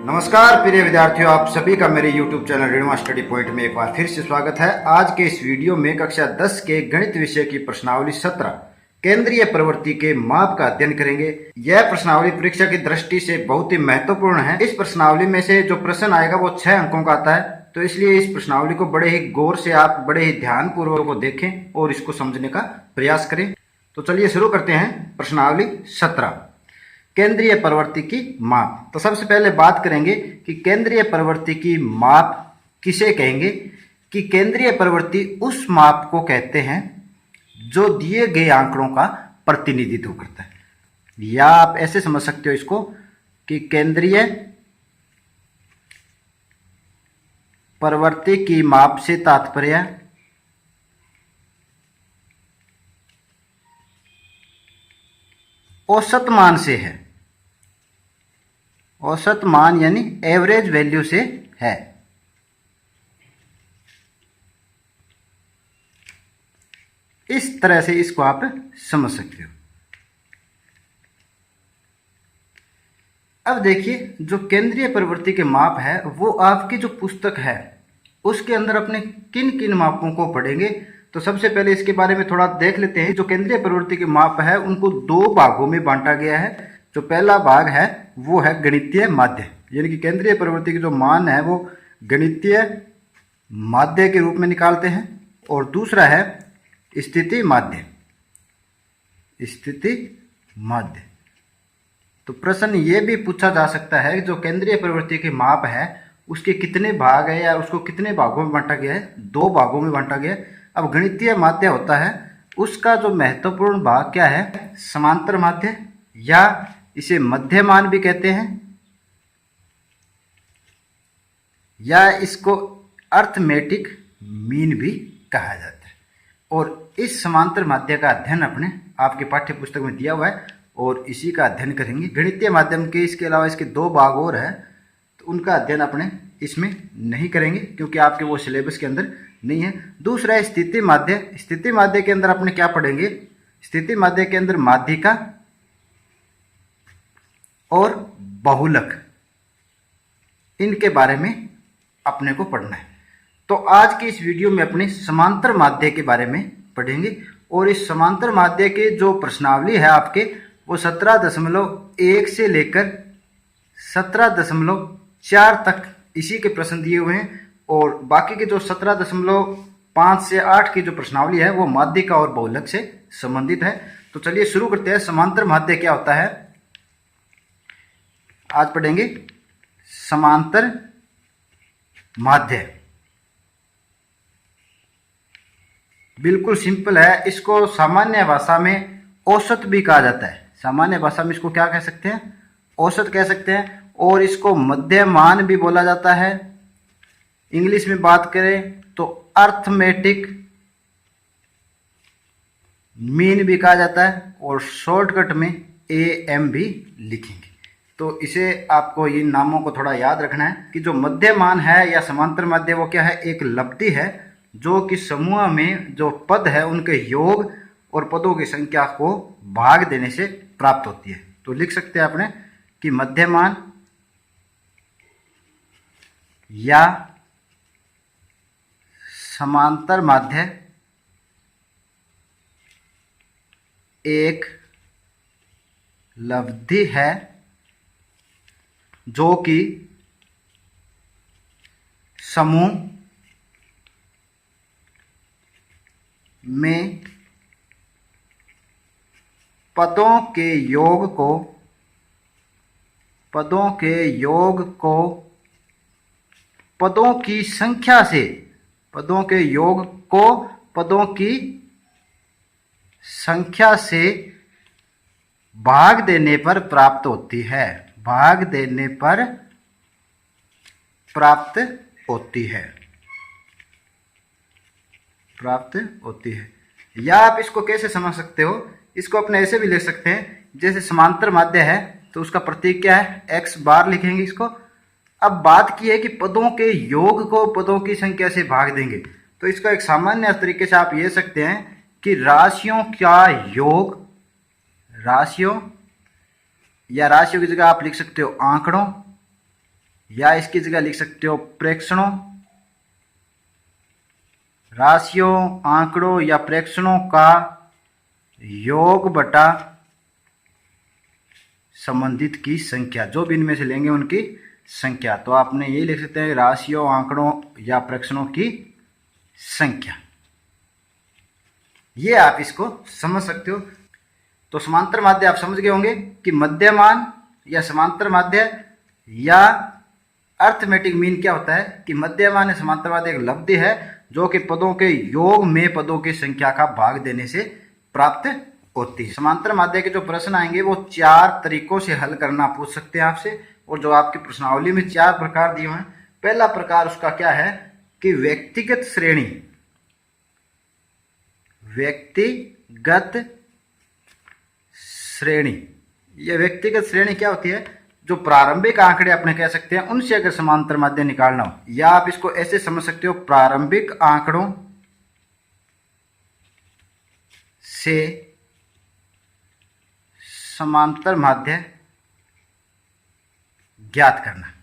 नमस्कार प्रिय विद्यार्थियों, आप सभी का मेरे YouTube चैनल रेणुमा स्टडी पॉइंट में एक बार फिर से स्वागत है। आज के इस वीडियो में कक्षा 10 के गणित विषय की प्रश्नावली 17 केंद्रीय प्रवृत्ति के माप का अध्ययन करेंगे। यह प्रश्नावली परीक्षा की दृष्टि से बहुत ही महत्वपूर्ण है। इस प्रश्नावली में से जो प्रश्न आएगा वो 6 अंकों का आता है, तो इसलिए इस प्रश्नावली को बड़े ही गौर से आप बड़े ही ध्यान पूर्वक को देखें और इसको समझने का प्रयास करें। तो चलिए शुरू करते हैं। प्रश्नावली 17 केंद्रीय प्रवृत्ति की माप। तो सबसे पहले बात करेंगे कि केंद्रीय प्रवृत्ति की माप किसे कहेंगे। कि केंद्रीय प्रवृत्ति उस माप को कहते हैं जो दिए गए आंकड़ों का प्रतिनिधित्व करता है, या आप ऐसे समझ सकते हो इसको कि केंद्रीय प्रवृत्ति की माप से तात्पर्य औसत मान से है। औसत मान यानी एवरेज वैल्यू से है। इस तरह से इसको आप समझ सकते हो। अब देखिए, जो केंद्रीय प्रवृत्ति के माप है वो आपकी जो पुस्तक है उसके अंदर अपने किन किन मापों को पढ़ेंगे। तो सबसे पहले इसके बारे में थोड़ा देख लेते हैं। जो केंद्रीय प्रवृत्ति के माप है उनको 2 भागों में बांटा गया है। जो पहला भाग है वो है गणितीय माध्य, यानी कि केंद्रीय प्रवृत्ति के जो मान है वो गणितीय माध्य के रूप में निकालते हैं। और दूसरा है स्थिति माध्य। स्थिति माध्य। तो प्रश्न ये भी पूछा जा सकता है कि जो केंद्रीय प्रवृत्ति के माप है उसके कितने भाग है या उसको कितने भागों में बांटा गया है। 2 भागों में बांटा गया है। अब गणितीय माध्य होता है उसका जो महत्वपूर्ण भाग क्या है, समांतर माध्य, या इसे मध्यमान भी कहते हैं, या इसको अर्थमेटिक मीन भी कहा जाता है। और इस समांतर माध्य का अध्ययन अपने आपके पाठ्य पुस्तक में दिया हुआ है और इसी का अध्ययन करेंगे। गणितीय माध्यम के इसके अलावा इसके 2 भाग और है, तो उनका अध्ययन अपने इसमें नहीं करेंगे क्योंकि आपके वो सिलेबस के अंदर नहीं है। दूसरा है स्थिति माध्य। स्थिति माध्य के अंदर अपने क्या पढ़ेंगे, स्थिति माध्य के अंदर माध्यिका और बहुलक, इनके बारे में अपने को पढ़ना है। तो आज की इस वीडियो में अपने समांतर माध्य के बारे में पढ़ेंगे। और इस समांतर माध्य के जो प्रश्नावली है आपके वो 17.1 से लेकर 17.4 तक इसी के प्रश्न दिए हुए हैं। और बाकी के जो 17.5 से 8 की जो प्रश्नावली है वो माध्यिका और बहुलक से संबंधित है। तो चलिए शुरू करते हैं। समांतर माध्य क्या होता है आज पढ़ेंगे। समांतर माध्य बिल्कुल सिंपल है। इसको सामान्य भाषा में औसत भी कहा जाता है। सामान्य भाषा में इसको क्या कह सकते हैं, औसत कह सकते हैं। और इसको मध्यमान भी बोला जाता है। इंग्लिश में बात करें तो अर्थमेटिक मीन भी कहा जाता है और शॉर्टकट में AM भी लिखेंगे। तो इसे आपको इन नामों को थोड़ा याद रखना है कि जो मध्यमान है या समांतर माध्य वो क्या है, एक लब्धि है जो कि समूह में जो पद है उनके योग और पदों की संख्या को भाग देने से प्राप्त होती है। तो लिख सकते हैं आपने कि मध्यमान या समांतर माध्य एक लब्धि है जो कि समूह में पदों के योग को पदों की संख्या से पदों के योग को पदों की संख्या से भाग देने पर प्राप्त होती है। भाग देने पर प्राप्त होती है। या आप इसको कैसे समझ सकते हो, इसको अपने ऐसे भी लिख सकते हैं। जैसे समांतर माध्य है तो उसका प्रतीक क्या है, x बार लिखेंगे इसको। अब बात की है कि पदों के योग को पदों की संख्या से भाग देंगे, तो इसका एक सामान्य तरीके से आप ये सकते हैं कि राशियों का योग, राशियों या राशियों की जगह आप लिख सकते हो आंकड़ों, या इसकी जगह लिख सकते हो प्रेक्षणों, राशियों, आंकड़ों या प्रेक्षणों का योग बटा संबंधित की संख्या, जो भी इनमें से लेंगे उनकी संख्या। तो आपने ये लिख सकते हैं राशियों, आंकड़ों या प्रेक्षणों की संख्या। ये आप इसको समझ सकते हो। तो समांतर माध्य आप समझ गए होंगे कि मध्यमान या समांतर माध्य या अर्थमेटिक मीन क्या होता है कि मध्यमान या समांतर माध्य एक लब्धि है जो कि पदों के योग में पदों की संख्या का भाग देने से प्राप्त होती है। समांतर माध्य के जो प्रश्न आएंगे वो 4 तरीकों से हल करना पूछ सकते हैं आपसे, और जो आपकी प्रश्नावली में 4 प्रकार दिए हुए हैं। पहला प्रकार उसका क्या है कि व्यक्तिगत श्रेणी। व्यक्तिगत श्रेणी, यह व्यक्तिगत श्रेणी क्या होती है? जो प्रारंभिक आंकड़े अपने कह सकते हैं उनसे अगर समांतर माध्य निकालना हो, या आप इसको ऐसे समझ सकते हो प्रारंभिक आंकड़ों से समांतर माध्य ज्ञात करना।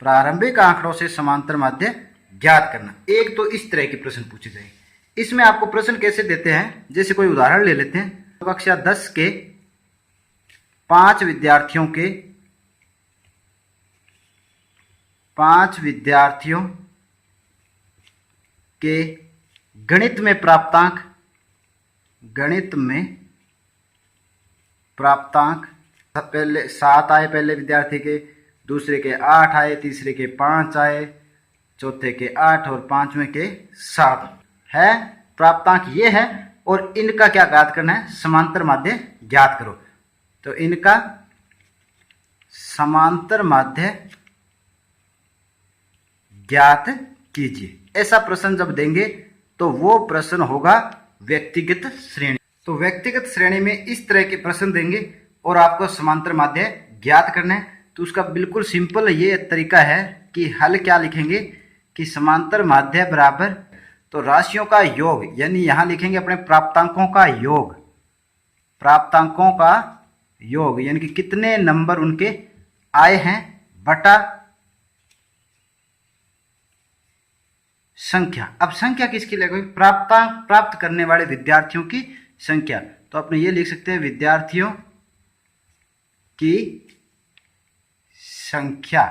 प्रारंभिक आंकड़ों से समांतर माध्य ज्ञात करना। एक तो इस तरह के प्रश्न पूछे जाएंगे। इसमें आपको प्रश्न कैसे देते हैं, जैसे कोई उदाहरण ले लेते हैं। कक्षा 10 के 5 विद्यार्थियों के गणित में प्राप्तांक पहले 7 आए, पहले विद्यार्थी के, दूसरे के 8 आए, तीसरे के 5 आए, चौथे के 8 और पांचवें के 7 है। प्राप्तांक ये है और इनका क्या ज्ञात करना है? समांतर माध्य ज्ञात करो। तो इनका समांतर माध्य ज्ञात कीजिए। ऐसा प्रश्न जब देंगे तो वो प्रश्न होगा व्यक्तिगत श्रेणी। तो व्यक्तिगत श्रेणी में इस तरह के प्रश्न देंगे और आपको समांतर माध्य ज्ञात करना है। तो उसका बिल्कुल सिंपल ये तरीका है कि हल क्या लिखेंगे कि समांतर माध्य बराबर, तो राशियों का योग, यानी यहां लिखेंगे अपने प्राप्तांकों का योग, प्राप्तांकों का योग यानी कि कितने नंबर उनके आए हैं, बटा संख्या। अब संख्या किसकी लगेगी? प्राप्तांक प्राप्त करने वाले विद्यार्थियों की संख्या। तो अपने ये लिख सकते हैं विद्यार्थियों की संख्या।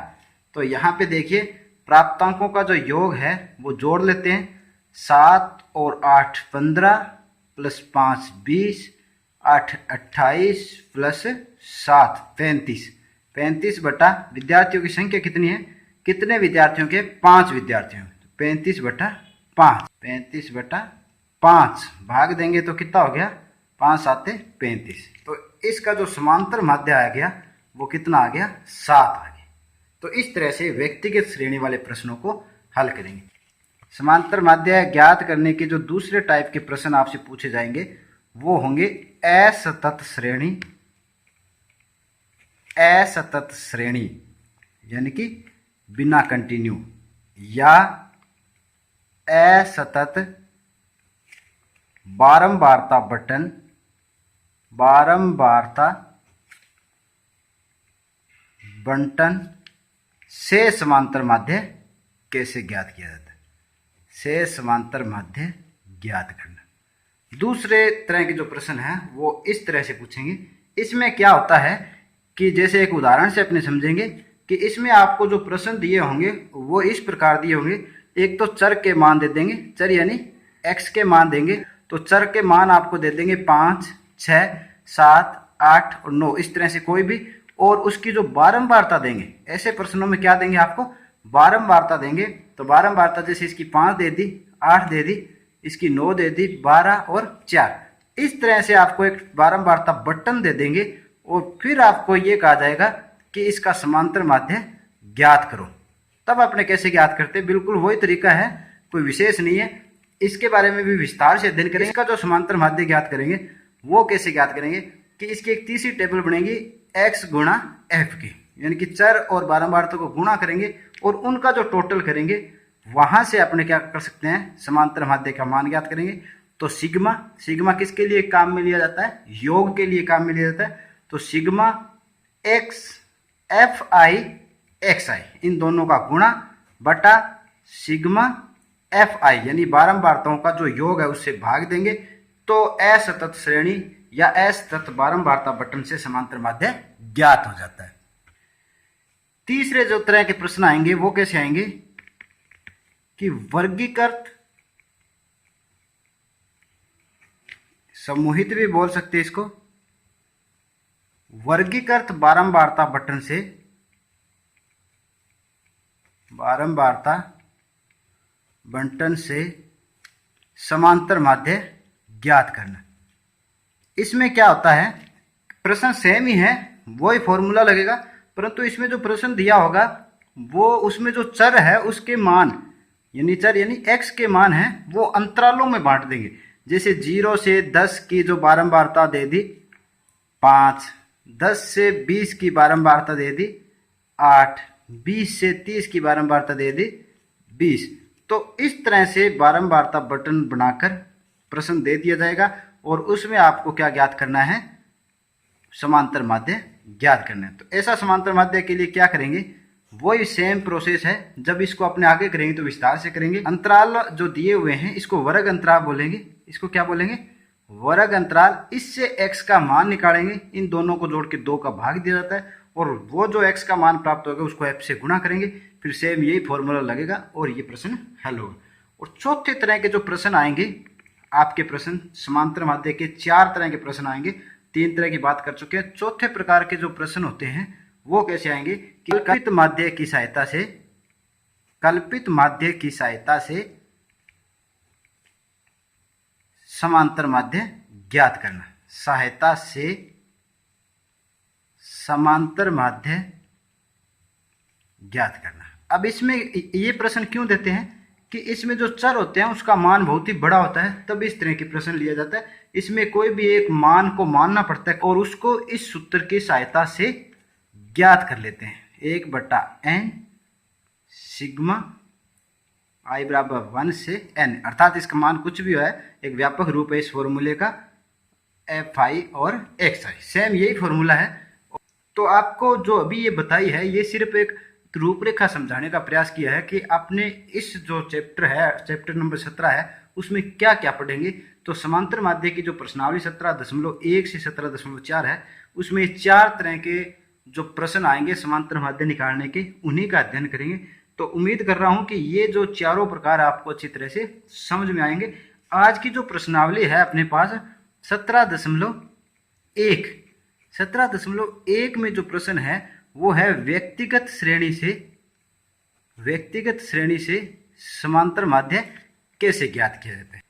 तो यहां पे देखिए प्राप्तांकों का जो योग है वो जोड़ लेते हैं। 7 और 8 15 प्लस 5 20, 8 28 प्लस 7 35। 35 बटा विद्यार्थियों की संख्या कितनी है? कितने विद्यार्थियों के? 5 विद्यार्थियों। 35 बटा 5, 35 बटा 5 भाग देंगे तो कितना हो गया? 5 7 35। तो इसका जो समांतर माध्य आ गया वो कितना आ गया? 7 आ गया। तो इस तरह से व्यक्तिगत श्रेणी वाले प्रश्नों को हल करेंगे। समांतर माध्य ज्ञात करने के जो दूसरे टाइप के प्रश्न आपसे पूछे जाएंगे वो होंगे असतत श्रेणी। असतत श्रेणी यानी कि बिना कंटिन्यू, या असतत बारंबारता बटन, बारंबारता बंटन से समांतर माध्य कैसे ज्ञात किया जाता है? से समांतर माध्य ज्ञात करना। दूसरे तरह के जो प्रश्न हैं वो इस तरह से पूछेंगे। इसमें क्या होता है कि जैसे एक उदाहरण से अपने समझेंगे कि इसमें आपको जो प्रश्न दिए होंगे वो इस प्रकार दिए होंगे। एक तो चर के मान दे देंगे, चर यानी x के मान देंगे। तो चर के मान आपको दे देंगे 5, 6, 7, 8 और 9, इस तरह से कोई भी, और उसकी जो बारंबारता देंगे, ऐसे प्रश्नों में क्या देंगे आपको? बारंबारता देंगे। तो बारंबारता जैसे इसकी 5 दे दी, 8 दे दी, इसकी 9 दे दी, 12 और 4, इस तरह से आपको एक बारंबारता बटन दे देंगे और फिर आपको ये कहा जाएगा कि इसका समांतर माध्य ज्ञात करो। तब आपने कैसे ज्ञात करते? बिल्कुल वही तरीका है, कोई विशेष नहीं है। इसके बारे में भी विस्तार से अध्ययन करेंगे। इसका जो समांतर माध्य ज्ञात करेंगे वो कैसे ज्ञात करेंगे कि इसकी एक तीसरी टेबल बनेगी x गुणा f की, यानी कि चर और बारंबारता को गुणा करेंगे और उनका जो टोटल करेंगे वहां से अपने क्या कर सकते हैं? समांतर माध्य का मान ज्ञात करेंगे। तो सिग्मा, सिग्मा किसके लिए काम में लिया जाता है? योग के लिए काम में लिया जाता है। तो sigma x f i X I, इन दोनों का गुणा बटा सिग्मा एफ आई, यानी बारंबारताओं का जो योग है उससे भाग देंगे, तो असतत श्रेणी या असतत बारंबारता बटन से समांतर माध्य ज्ञात हो जाता है। तीसरे जो तरह के प्रश्न आएंगे वो कैसे आएंगे कि वर्गीकृत, समूहित भी बोल सकते हैं इसको, वर्गीकृत बारंबारता बटन से समांतर माध्य ज्ञात करना। इसमें क्या होता है, प्रश्न सेम ही है, वही फॉर्मूला लगेगा, परंतु इसमें जो प्रश्न दिया होगा वो उसमें जो चर है उसके मान, यानी चर यानी x के मान है वो अंतरालों में बांट देंगे। जैसे 0 से 10 की जो बारंबारता दे दी 5, 10 से 20 की बारंबारता दे दी 8, 20 से 30 की बारंबारता दे दी 20। तो इस तरह से बारंबारता बटन बनाकर प्रश्न दे दिया जाएगा और उसमें आपको क्या ज्ञात करना है, समांतर माध्य ज्ञात करना है। तो ऐसा समांतर माध्य के लिए क्या करेंगे, वही सेम प्रोसेस है, जब इसको अपने आगे करेंगे तो विस्तार से करेंगे। अंतराल जो दिए हुए हैं इसको वर्ग अंतराल बोलेंगे, इसको क्या बोलेंगे, वर्ग अंतराल। इससे x का मान निकालेंगे, इन दोनों को जोड़ के 2 का भाग दिया जाता है और वो जो x का मान प्राप्त होगा उसको f से गुणा करेंगे, फिर सेम यही फॉर्मूला लगेगा और ये प्रश्न हल होगा। और चौथे तरह के जो प्रश्न आएंगे आपके प्रश्न, समांतर माध्य के 4 तरह के प्रश्न आएंगे, 3 तरह की बात कर चुके हैं। चौथे प्रकार के जो प्रश्न होते हैं वो कैसे आएंगे कि कल्पित माध्य की सहायता से समांतर माध्य ज्ञात करना, सहायता से समांतर माध्य ज्ञात करना। अब इसमें ये प्रश्न क्यों देते हैं कि इसमें जो चर होते हैं उसका मान बहुत ही बड़ा होता है, तब इस तरह के प्रश्न लिया जाता है। इसमें कोई भी एक मान को मानना पड़ता है और उसको इस सूत्र की सहायता से ज्ञात कर लेते हैं। 1/n सिग्मा i बराबर 1 से n, अर्थात इसका मान कुछ भी है, एक व्यापक रूप है इस फॉर्मूले का, एफ आई और एक्स आई, सेम यही फॉर्मूला है। तो आपको जो अभी ये बताई है ये सिर्फ एक रूपरेखा समझाने का प्रयास किया है कि आपने इस जो चैप्टर है, चैप्टर नंबर 17 है, उसमें क्या क्या पढ़ेंगे। तो समांतर माध्य की जो प्रश्नावली 17.1 से 17.4 है, उसमें 4 तरह के जो प्रश्न आएंगे समांतर माध्य निकालने के, उन्हीं का अध्ययन करेंगे। तो उम्मीद कर रहा हूं कि ये जो चारों प्रकार आपको अच्छी तरह से समझ में आएंगे। आज की जो प्रश्नावली है अपने पास 17.1 में जो प्रश्न है वो है व्यक्तिगत श्रेणी से समांतर माध्य कैसे ज्ञात किया जाता है।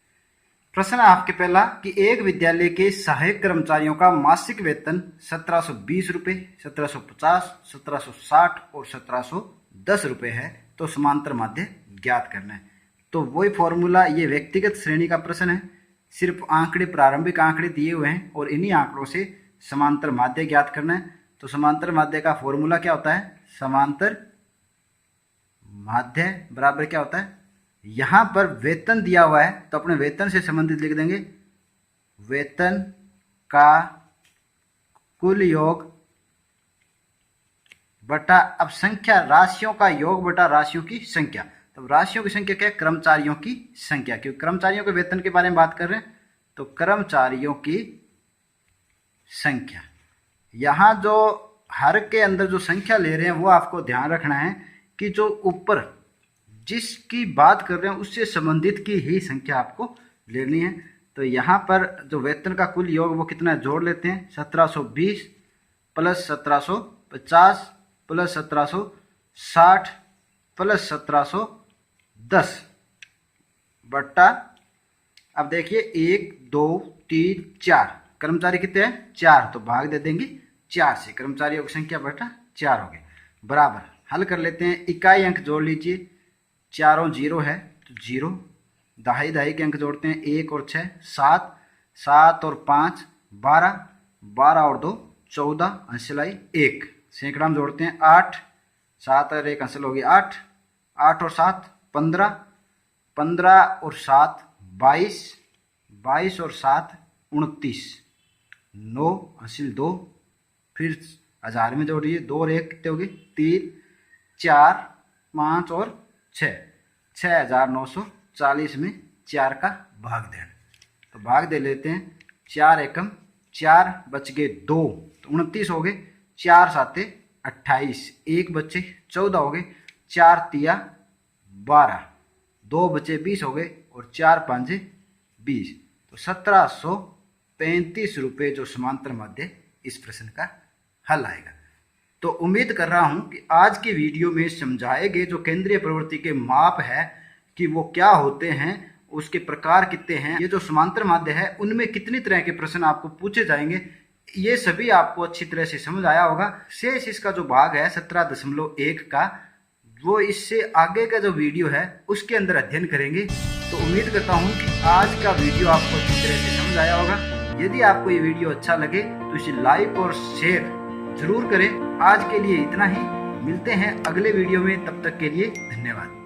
प्रश्न आपके पहला कि एक विद्यालय के सहायक कर्मचारियों का मासिक वेतन 1720 रुपये, 1750, 1760 और 1710 रुपये है, तो समांतर माध्य ज्ञात करना है। तो वही फॉर्मूला, ये व्यक्तिगत श्रेणी का प्रश्न है, सिर्फ आंकड़े, प्रारंभिक आंकड़े दिए हुए हैं और इन्हीं आंकड़ों से समांतर माध्य ज्ञात करना है। तो समांतर माध्य का फॉर्मूला क्या होता है, समांतर माध्य बराबर क्या होता है, यहां पर वेतन दिया हुआ है तो अपने वेतन से संबंधित लिख देंगे, वेतन का कुल योग बटा, अब संख्या, राशियों का योग बटा राशियों की संख्या। तो राशियों की संख्या क्या है, कर्मचारियों की संख्या, क्योंकि कर्मचारियों के वेतन के बारे में बात कर रहे हैं, तो कर्मचारियों की संख्या। यहां जो हर के अंदर जो संख्या ले रहे हैं वो आपको ध्यान रखना है कि जो ऊपर जिसकी बात कर रहे हैं उससे संबंधित की ही संख्या आपको लेनी है। तो यहाँ पर जो वेतन का कुल योग वो कितना जोड़ लेते हैं, 1720 प्लस 1750 प्लस 1760 प्लस 1710 बट्टा, अब देखिए 1 2 3 4 कर्मचारी कितने हैं, 4, तो भाग दे देंगे 4 से, कर्मचारियों की संख्या बटा 4 हो गए, बराबर। हल कर लेते हैं, इकाई अंक जोड़ लीजिए, चारों 0 है तो 0, दहाई के अंक जोड़ते हैं, 1 और 6 7, 7 और 5 12, 12 और 2 14, अंशलाई 1, सैकड़ा में जोड़ते हैं 8, 7 और 1 अंशल होगी 8, 8 और 7 15, 15 और 7 22, 22 और 7 29, 9 अंशल 2, फिर 1000 में जोड़िए, 2 और 1 कितने हो गए 3, 4, 5 और 6, 6,940 में 4 का भाग देना। तो भाग दे लेते हैं। 4 एकम 4, बच गए 2 तो 29 हो गए। 4 साते 28, 1 बचे 14 हो गए। 4 तिया 12, 2 बचे 20 हो गए और 4 पांजे 20। तो 1735 रुपये जो समांतर माध्य इस प्रश्न का हल आएगा। तो उम्मीद कर रहा हूं कि आज की वीडियो में समझाए गए जो केंद्रीय प्रवृत्ति के माप है कि वो क्या होते हैं, उसके प्रकार कितने हैं, ये जो समांतर माध्य है उनमें कितनी तरह के प्रश्न आपको पूछे जाएंगे, ये सभी आपको अच्छी तरह से समझ आया होगा। शेष इसका जो भाग है 17.1 का, वो इससे आगे का जो वीडियो है उसके अंदर अध्ययन करेंगे। तो उम्मीद करता हूं कि आज का वीडियो आपको अच्छी तरह से समझ आया होगा। यदि आपको ये वीडियो अच्छा लगे तो इसे लाइक और शेयर जरूर करें। आज के लिए इतना ही, मिलते हैं अगले वीडियो में, तब तक के लिए धन्यवाद।